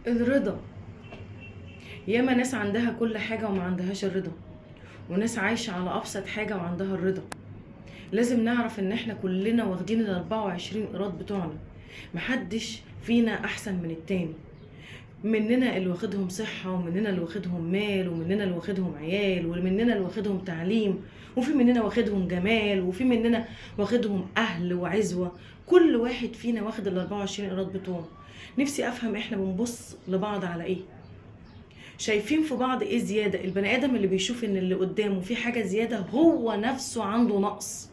الرضا. ياما ناس عندها كل حاجة وما عندهاش الرضا، وناس عايشة على أبسط حاجة وعندها الرضا. لازم نعرف إن إحنا كلنا واخدين ال 24 قيراط بتوعنا، محدش فينا أحسن من التاني. مننا اللي واخدهم صحة، ومننا اللي واخدهم مال، ومننا اللي واخدهم عيال، ومننا اللي واخدهم تعليم، وفي مننا واخدهم جمال، وفي مننا واخدهم أهل وعزوة. كل واحد فينا واخد ال 24 قيراط بتوعه. نفسي أفهم إحنا بنبص لبعض على إيه؟ شايفين في بعض ايه زيادة؟ البني ادم اللي بيشوف ان اللي قدامه في حاجة زيادة هو نفسه عنده نقص،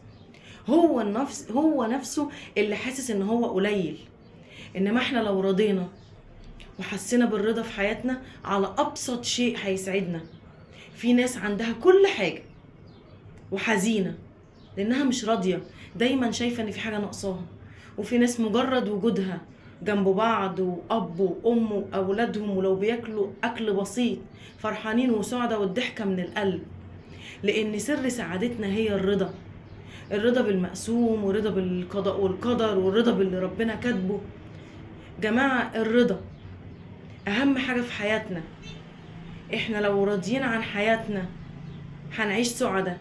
هو نفسه اللي حاسس ان هو قليل. انما احنا لو رضينا وحسينا بالرضا في حياتنا على ابسط شيء هيسعدنا. في ناس عندها كل حاجة وحزينة لانها مش راضية، دايما شايفة ان في حاجة ناقصاها. وفي ناس مجرد وجودها جنب بعض، واب وام واولادهم، ولو بياكلوا اكل بسيط فرحانين وسعدة والضحكة من القلب. لان سر سعادتنا هي الرضا. الرضا بالمقسوم، ورضا بالقضاء والقدر، والرضا باللي ربنا كاتبه. جماعة، الرضا اهم حاجة في حياتنا. احنا لو راضيين عن حياتنا هنعيش سعداء.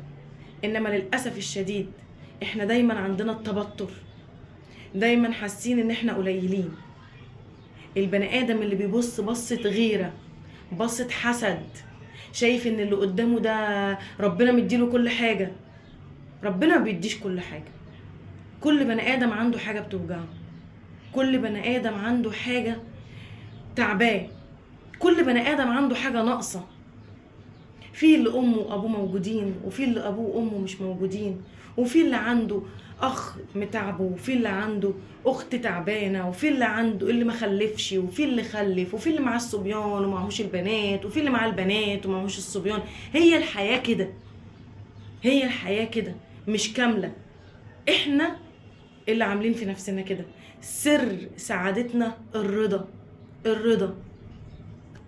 انما للأسف الشديد احنا دايما عندنا التبطر، دايما حاسين ان احنا قليلين. البني ادم اللي بيبص بصة غيرة، بصة حسد، شايف ان اللي قدامه ده ربنا مديله كل حاجة. ربنا ما بيديش كل حاجة. كل بني ادم عنده حاجة بتوجعه، كل بني ادم عنده حاجة تعباه، كل بني ادم عنده حاجة ناقصة. في اللي امه وابوه موجودين، وفي اللي ابوه وامه مش موجودين، وفي اللي عنده اخ متعبه، وفي اللي عنده اخت تعبانه، وفي اللي عنده اللي ما خلفش، وفي اللي خلف، وفي اللي معاه الصبيان ومعهوش البنات، وفي اللي معاه البنات ومعهوش الصبيان. هي الحياه كده، هي الحياه كده، مش كامله. احنا اللي عاملين في نفسنا كده. سر سعادتنا الرضا. الرضا